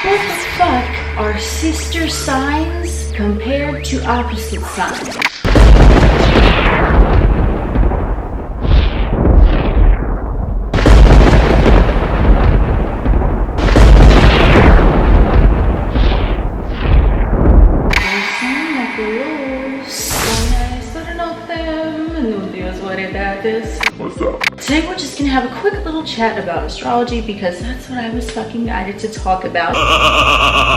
What the fuck are sister signs compared to opposite signs? What's up? Today we're just gonna have a quick little chat about astrology because that's what I was fucking guided to talk about.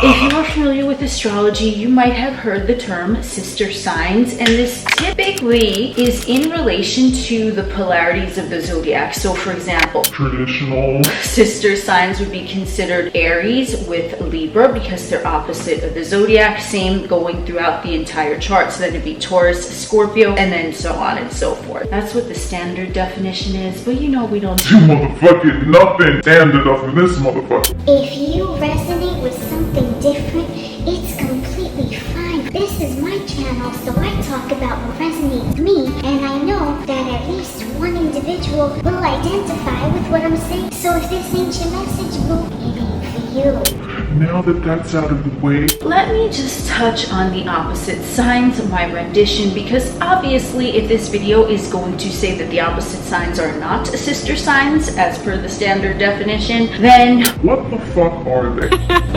If you are familiar with astrology, you might have heard the term sister signs, and this typically is in relation to the polarities of the zodiac. So for example, Traditional sister signs would be considered Aries with Libra because they're opposite of the zodiac, same going throughout the entire chart. So then it'd be Taurus, Scorpio, and then so on and so forth. That's what the standard definition is, but you know we don't you motherfucking nothing standard up in this motherfucker. If you resonate with something different, it's completely fine. This is my channel, so I talk about what resonates with me, and I know that at least one individual will identify with what I'm saying. So if this ain't your message, boo, it ain't for you. Now that that's out of the way, Let me just touch on the opposite signs of my rendition, because obviously if this video is going to say that the opposite signs are not sister signs as per the standard definition, then what the fuck are they?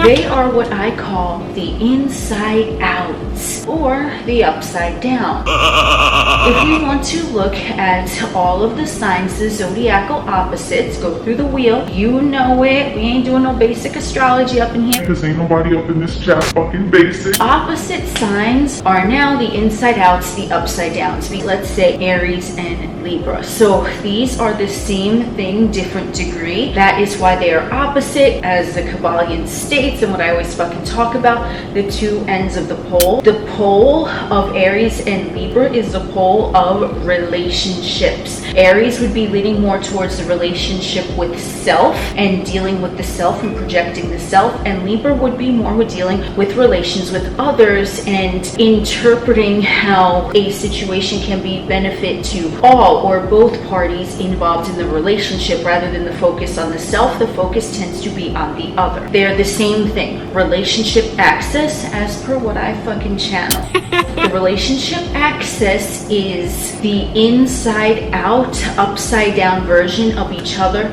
they are what I call the inside outs or the upside down. If you want to look at all of the signs, the zodiacal opposites, go through the wheel. You know it. We ain't doing no basic astrology up in here. Because ain't nobody up in this chat fucking basic. Opposite signs are now the inside outs, the upside downs. Let's say Aries and Libra. So these are the same thing, different degree. That is why they are opposite, as the Kabbalion states, and what I always fucking talk about, the two ends of the pole. The pole of Aries and Libra is the pole of relationships. Aries would be leaning more towards the relationship with self and dealing with the self and projecting the self, and Libra would be more with dealing with relations with others and interpreting how a situation can be benefit to all or both parties involved in the relationship. Rather than the focus on the self, the focus tends to be on the other. They're the same thing. Relationship access, as per what I fucking channel. The relationship access is the inside out, upside down version of each other.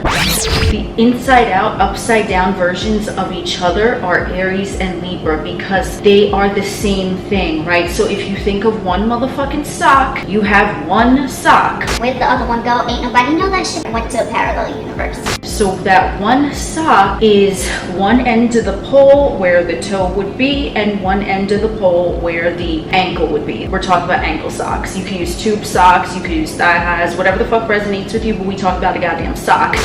The inside out, upside down versions of each other are Aries and Libra because they are the same thing, right? So if you think of one motherfucking sock, you have one sock. Where'd the other one go? Ain't nobody know that shit went to a parallel universe. So that one sock is one end of the pole where the toe would be and one end of the pole where the ankle would be. We're talking about ankle socks. You can use tube socks, you can use thigh highs, whatever the fuck resonates with you, but we talk about a goddamn sock.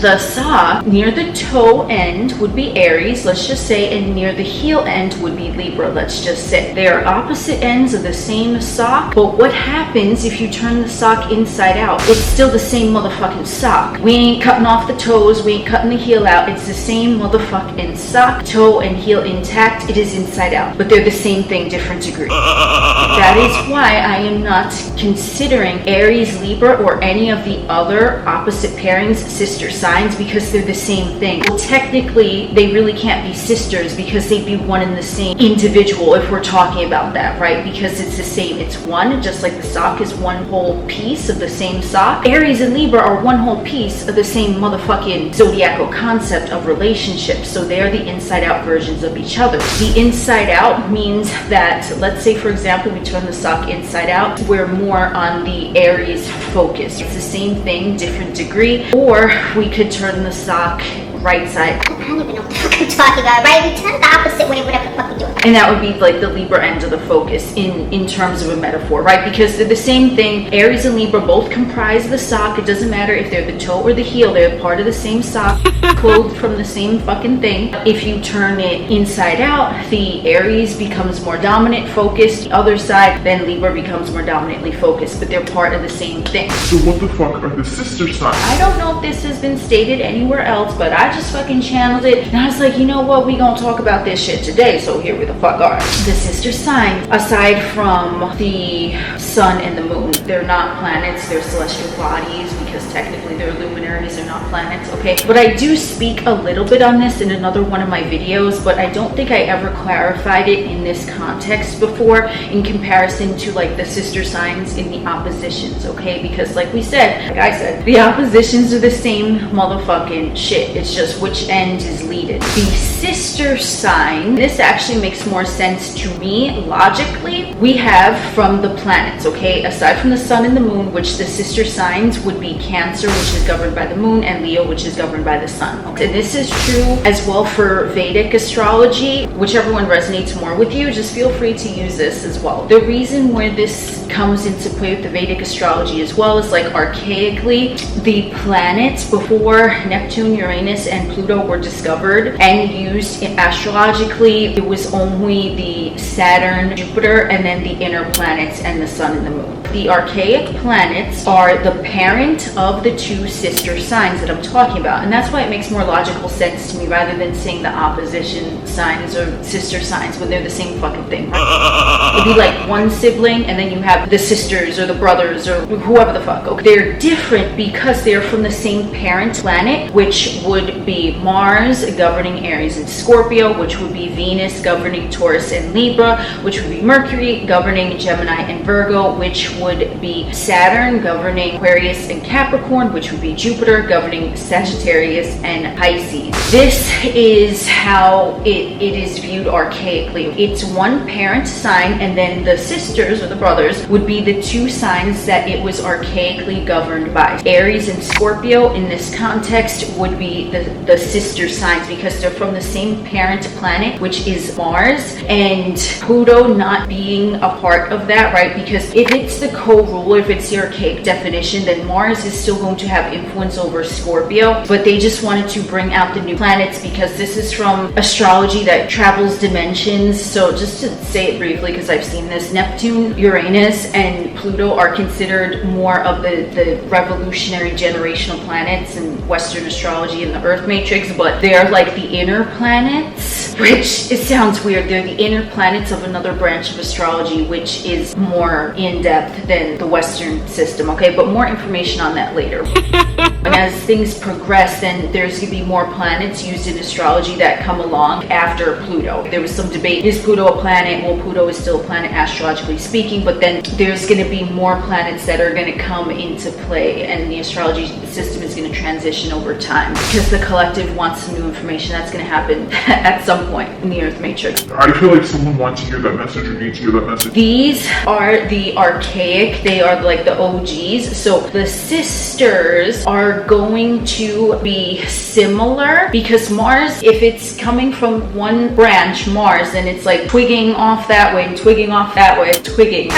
The sock near the toe end would be Aries, let's just say, and near the heel end would be Libra, let's just say. They are opposite ends of the same sock, but what happens if you turn the sock inside out? It's still the same motherfucking sock. We ain't cutting off the toes, we ain't cutting the heel out. It's the same motherfucking sock, toe and heel intact. It is inside out, but they're the same thing, different degree. That is why I am not considering Aries, Libra, or any of the other opposite pairings sister signs, because they're the same thing. Well, technically, they really can't be sisters because they'd be one and the same individual if we're talking about that, right? Because it's the same. It's one, just like the sock is one whole piece of the same sock. Aries and Libra are one whole piece of the same motherfucking zodiacal concept of relationships. So they're the inside out versions of each other. The inside out means that, let's say, for example, we turn the sock inside out, we're more on the Aries focus. It's the same thing, different degree. Or we could turn the sock right side. I don't even know what the fuck I'm talking about, right? We turn it the opposite way, whatever the fuck we do. And that would be like the Libra end of the focus in terms of a metaphor, right? Because they're the same thing. Aries and Libra both comprise the sock. It doesn't matter if they're the toe or the heel. They're part of the same sock, clothed from the same fucking thing. If you turn it inside out, the Aries becomes more dominant, focused. The other side, then Libra becomes more dominantly focused, but they're part of the same thing. So what the fuck are the sister signs? I don't know if this has been stated anywhere else, but I just fucking channel nailed it. And I was like, you know what, we gonna talk about this shit today, so here we the fuck are. The sister signs, aside from the sun and the moon, they're not planets, they're celestial bodies, because technically they're luminaries, they're not planets, okay? But I do speak a little bit on this in another one of my videos, but I don't think I ever clarified it in this context before in comparison to like the sister signs in the oppositions, okay? Because like we said, like I said, the oppositions are the same motherfucking shit. It's just which end is leaded. The sister sign, this actually makes more sense to me logically. We have from the planets, okay? Aside from the sun and the moon, which the sister signs would be Cancer, which is governed by the moon, and Leo, which is governed by the sun. Okay? And this is true as well for Vedic astrology. Whichever one resonates more with you, just feel free to use this as well. The reason where this comes into play with the Vedic astrology as well is like archaically, the planets before Neptune, Uranus, and Pluto were discovered and used astrologically, it was only the Saturn, Jupiter, and then the inner planets and the sun and the moon. The archaic planets are the parent of the two sister signs that I'm talking about, and that's why it makes more logical sense to me rather than saying the opposition signs or sister signs when they're the same fucking thing. It'd be like one sibling and then you have the sisters or the brothers or whoever the fuck. Okay? They're different because they're from the same parent planet, which would be Mars governing Aries and Scorpio, which would be Venus governing Taurus and Libra, which would be Mercury governing Gemini and Virgo, which would be Saturn governing Aquarius and Capricorn, which would be Jupiter governing Sagittarius and Pisces. This is how it is viewed archaically. It's one parent sign, and then the sisters or the brothers would be the two signs that it was archaically governed by. Aries and Scorpio in this context would be the sister signs because they're from the same parent planet, which is Mars, and Pluto not being a part of that, right? Because if it's the co-ruler, if it's the archaic definition, then Mars is still going to have influence over Scorpio, but they just wanted to bring out the new planets because this is from astrology that travels dimensions. So just to say it briefly, because I've seen this, Neptune, Uranus, and Pluto are considered more of the revolutionary generational planets in Western astrology in the Earth matrix, but they're like the inner planets, which it sounds weird. They're the inner planets of another branch of astrology, which is more in-depth than the Western system, okay? But more information on that later. And as things progress, then there's going to be more planets used in astrology that come along after Pluto. There was some debate, is Pluto a planet? Well, Pluto is still a planet astrologically speaking, but then there's going to be more planets that are going to come into play, and the astrology system is going to transition over time because the collective wants some new information. That's going to happen at some point in the Earth matrix. I feel like someone wants to hear that message or needs to hear that message. These are the archaic, they are like the OGs. So the sisters are going to be similar because Mars, if it's coming from one branch, Mars, then it's like twigging off that way and twigging off that way, twigging.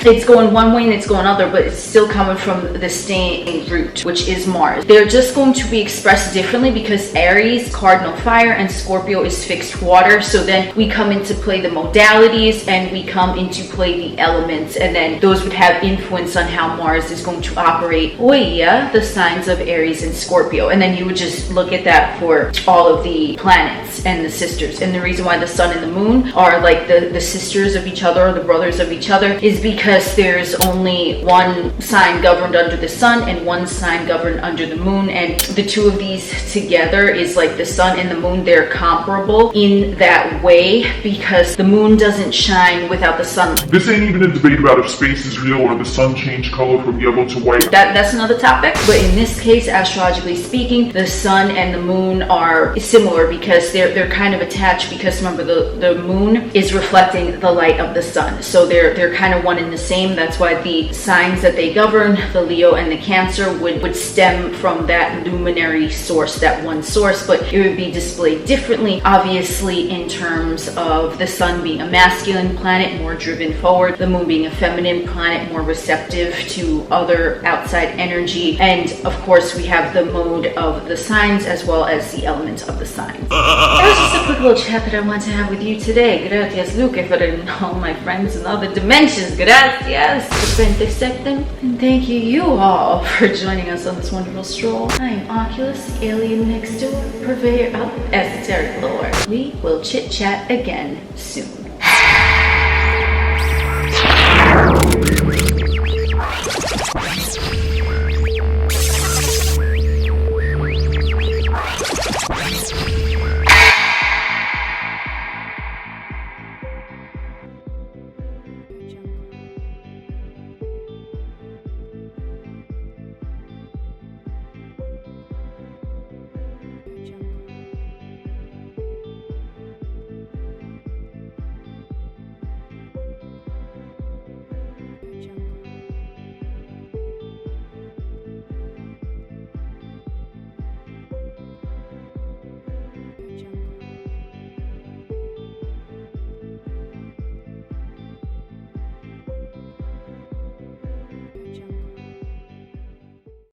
It's going one way and it's going other, but it's still coming from the same root, which is Mars. They're just going to be expressed differently because Aries, cardinal fire, and Scorpio is fixed water. So then we come into play the modalities and we come into play the elements, and then those would have influence on how Mars is going to operate. Oh yeah, the signs of Aries and Scorpio. And then you would just look at that for all of the planets and the sisters. And the reason why the sun and the moon are like the sisters of each other or the brothers of each other is because there's only one sign governed under the sun and one sign governed under the moon, and the two of these together is like the sun and the moon. They're comparable in that way because the moon doesn't shine without the sun. This ain't even a debate about if space is real or the sun changed color from yellow to white. That's another topic, but in this case, astrologically speaking, the sun and the moon are similar because they're kind of attached, because remember the moon is reflecting the light of the sun, so they're kind of one in the same. That's why the signs that they govern, the Leo and the Cancer, would stem from that luminary source, that one source, but it would be displayed differently, obviously, in terms of the sun being a masculine planet, more driven forward, the moon being a feminine planet, more receptive to other outside energy, and of course we have the mode of the signs as well as the element of the signs. That was just a quick little chat that I want to have with you today. Gracias, Luke, for all my friends in other dimensions. Gracias. Yes. Defend, accept them. And thank you all for joining us on this wonderful stroll. I am Oculus, the alien next door, purveyor of esoteric lore. We will chit chat again soon.